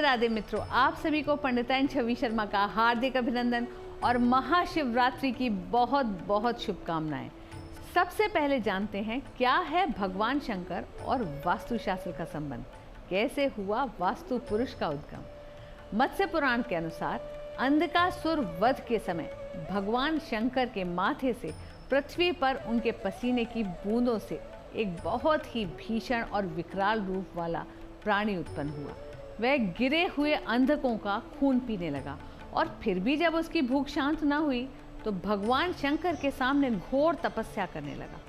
राधे मित्रों, आप सभी को पंडिताइन छवि शर्मा का हार्दिक अभिनंदन और महाशिवरात्रि की बहुत बहुत शुभकामनाएं। सबसे पहले जानते हैं क्या है भगवान शंकर और वास्तुशास्त्र का संबंध, कैसे हुआ वास्तु पुरुष का उद्गम। मत्स्य पुराण के अनुसार अंधकासुर वध के समय भगवान शंकर के माथे से पृथ्वी पर उनके पसीने की बूंदों से एक बहुत ही भीषण और विकराल रूप वाला प्राणी उत्पन्न हुआ। वह गिरे हुए अंधकों का खून पीने लगा और फिर भी जब उसकी भूख शांत न हुई तो भगवान शंकर के सामने घोर तपस्या करने लगा।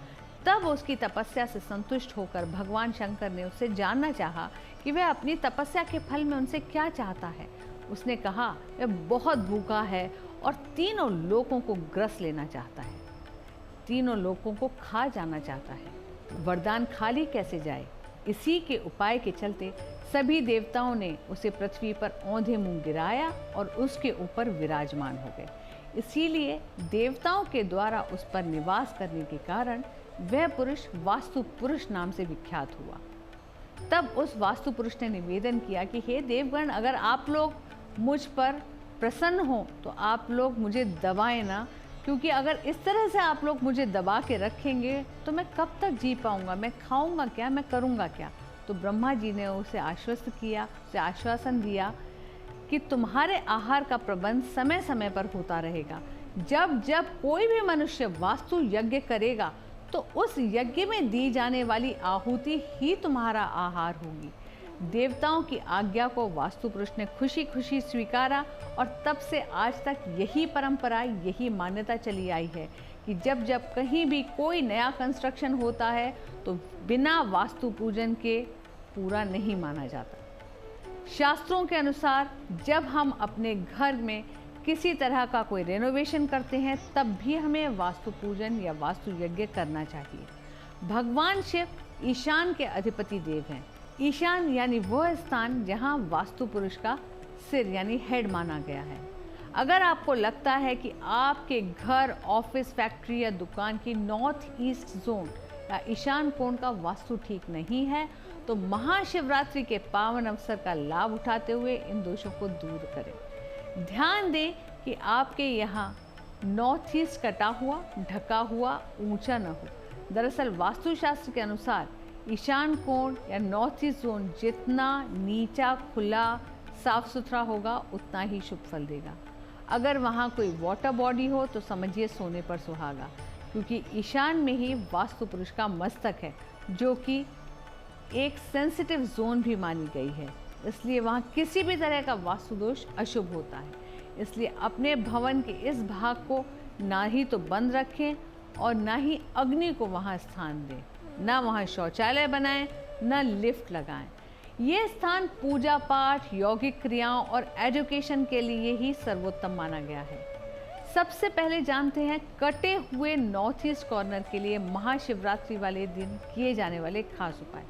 तब उसकी तपस्या से संतुष्ट होकर भगवान शंकर ने उससे जानना चाहा कि वह अपनी तपस्या के फल में उनसे क्या चाहता है। उसने कहा वह बहुत भूखा है और तीनों लोगों को ग्रस लेना चाहता है, तीनों लोगों को खा जाना चाहता है। वरदान खाली कैसे जाए, इसी के उपाय के चलते सभी देवताओं ने उसे पृथ्वी पर औंधे मुंह गिराया और उसके ऊपर विराजमान हो गए। इसीलिए देवताओं के द्वारा उस पर निवास करने के कारण वह पुरुष वास्तु पुरुष नाम से विख्यात हुआ। तब उस वास्तु पुरुष ने निवेदन किया कि हे देवगण, अगर आप लोग मुझ पर प्रसन्न हो तो आप लोग मुझे दबाएं ना, क्योंकि अगर इस तरह से आप लोग मुझे दबा के रखेंगे तो मैं कब तक जी पाऊंगा, मैं खाऊंगा क्या, मैं करूंगा क्या। तो ब्रह्मा जी ने उसे आश्वस्त किया, उसे आश्वासन दिया कि तुम्हारे आहार का प्रबंध समय समय पर होता रहेगा। जब जब कोई भी मनुष्य वास्तु यज्ञ करेगा तो उस यज्ञ में दी जाने वाली आहुति ही तुम्हारा आहार होगी। देवताओं की आज्ञा को वास्तु पुरुष ने खुशी खुशी स्वीकारा और तब से आज तक यही परंपरा, यही मान्यता चली आई है कि जब जब कहीं भी कोई नया कंस्ट्रक्शन होता है तो बिना वास्तु पूजन के पूरा नहीं माना जाता। शास्त्रों के अनुसार जब हम अपने घर में किसी तरह का कोई रेनोवेशन करते हैं तब भी हमें वास्तु पूजन या वास्तु यज्ञ करना चाहिए। भगवान शिव ईशान के अधिपति देव हैं। ईशान यानी वह स्थान जहां वास्तु पुरुष का सिर यानी हेड माना गया है। अगर आपको लगता है कि आपके घर, ऑफिस, फैक्ट्री या दुकान की नॉर्थ ईस्ट जोन या ईशान कोण का वास्तु ठीक नहीं है तो महाशिवरात्रि के पावन अवसर का लाभ उठाते हुए इन दोषों को दूर करें। ध्यान दें कि आपके यहाँ नॉर्थ ईस्ट कटा हुआ, ढका हुआ, ऊंचा न हो। दरअसल वास्तुशास्त्र के अनुसार ईशान कोण या नॉर्थ ईस्ट जोन जितना नीचा, खुला, साफ सुथरा होगा उतना ही शुभ फल देगा। अगर वहाँ कोई वाटर बॉडी हो तो समझिए सोने पर सुहागा, क्योंकि ईशान में ही वास्तु पुरुष का मस्तक है जो कि एक सेंसिटिव जोन भी मानी गई है। इसलिए वहाँ किसी भी तरह का वास्तु दोष अशुभ होता है। इसलिए अपने भवन के इस भाग को ना ही तो बंद रखें और ना ही अग्नि को वहाँ स्थान दें, ना वहाँ शौचालय बनाएं, ना लिफ्ट लगाएं। ये स्थान पूजा पाठ, यौगिक क्रियाओं और एजुकेशन के लिए ही सर्वोत्तम माना गया है। सबसे पहले जानते हैं कटे हुए नॉर्थ ईस्ट कॉर्नर के लिए महाशिवरात्रि वाले दिन किए जाने वाले खास उपाय।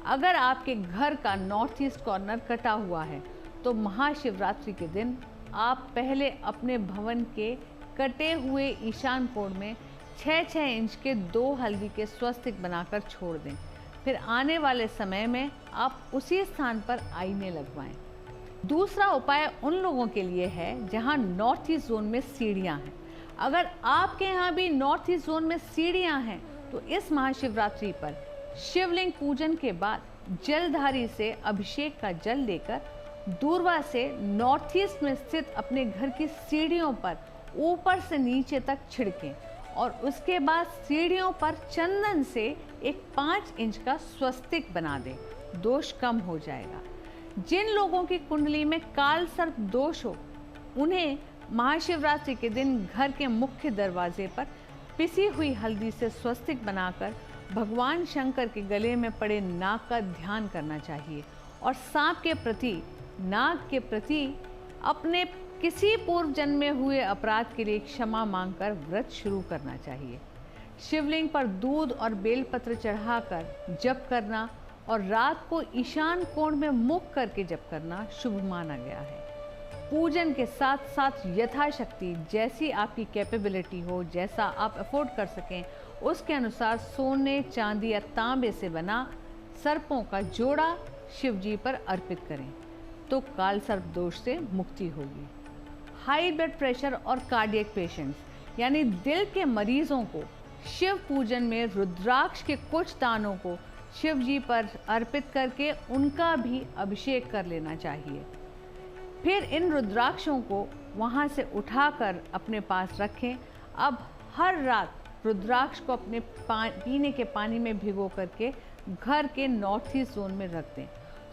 अगर आपके घर का नॉर्थ ईस्ट कॉर्नर कटा हुआ है तो महाशिवरात्रि के दिन आप पहले अपने भवन के कटे हुए ईशान कोण में 6-6 इंच के 2 हल्दी के स्वस्तिक बनाकर छोड़ दें। फिर आने वाले समय में आप उसी स्थान पर आईने लगवाएं। दूसरा उपाय उन लोगों के लिए है जहां नॉर्थ ईस्ट जोन में सीढ़ियां हैं। अगर आपके यहाँ भी नॉर्थ ईस्ट जोन में सीढ़ियां हैं तो इस महाशिवरात्रि पर शिवलिंग पूजन के बाद जलधारी से अभिषेक का जल लेकर दूरवा से नॉर्थ ईस्ट में स्थित अपने घर की सीढ़ियों पर ऊपर से नीचे तक छिड़कें और उसके बाद सीढ़ियों पर चंदन से एक 5 इंच का स्वस्तिक बना दें। दोष कम हो जाएगा। जिन लोगों की कुंडली में काल सर्प दोष हो उन्हें महाशिवरात्रि के दिन घर के मुख्य दरवाजे पर पिसी हुई हल्दी से स्वस्तिक बनाकर भगवान शंकर के गले में पड़े नाग का ध्यान करना चाहिए और सांप के प्रति, नाग के प्रति अपने किसी पूर्व जन्म में हुए अपराध के लिए क्षमा मांगकर व्रत शुरू करना चाहिए। शिवलिंग पर दूध और बेलपत्र चढ़ाकर जप करना और रात को ईशान कोण में मुख करके जप करना शुभ माना गया है। पूजन के साथ साथ यथाशक्ति जैसी आपकी कैपेबिलिटी हो, जैसा आप अफोर्ड कर सकें, उसके अनुसार सोने, चांदी या तांबे से बना सर्पों का जोड़ा शिव जी पर अर्पित करें। तो काल सर्प दोष से मुक्ति होगी। हाई ब्लड प्रेशर और कार्डियक पेशेंट्स यानी दिल के मरीजों को शिव पूजन में रुद्राक्ष के कुछ दानों को शिव जी पर अर्पित करके उनका भी अभिषेक कर लेना चाहिए। फिर इन रुद्राक्षों को वहाँ से उठाकर अपने पास रखें। अब हर रात रुद्राक्ष को अपने पीने के पानी में भिगो करके घर के नॉर्थ ईस्ट जोन में रख दें।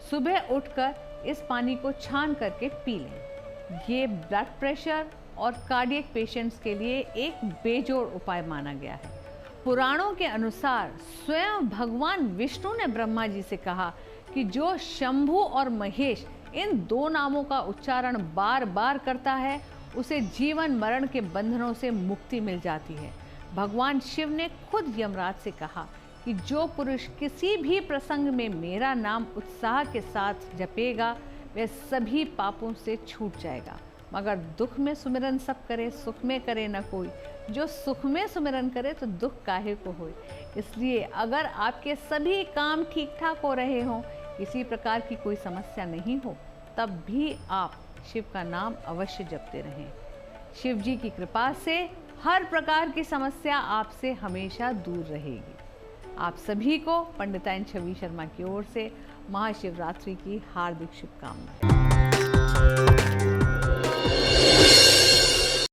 सुबह उठकर इस पानी को छान करके पी लें। ये ब्लड प्रेशर और कार्डियक पेशेंट्स के लिए एक बेजोड़ उपाय माना गया है। पुराणों के अनुसार स्वयं भगवान विष्णु ने ब्रह्मा जी से कहा कि जो शंभु और महेश इन दो नामों का उच्चारण बार बार करता है उसे जीवन मरण के बंधनों से मुक्ति मिल जाती है। भगवान शिव ने खुद यमराज से कहा कि जो पुरुष किसी भी प्रसंग में मेरा नाम उत्साह के साथ जपेगा वह सभी पापों से छूट जाएगा। मगर दुख में सुमिरन सब करे, सुख में करे न कोई। जो सुख में सुमिरन करे तो दुख काहे को होए। इसलिए अगर आपके सभी काम ठीक ठाक हो रहे हों, किसी प्रकार की कोई समस्या नहीं हो, तब भी आप शिव का नाम अवश्य जपते रहें। शिव जी की कृपा से हर प्रकार की समस्या आपसे हमेशा दूर रहेगी। आप सभी को पंडिताइन छवि शर्मा की ओर से महाशिवरात्रि की हार्दिक शुभकामनाएं।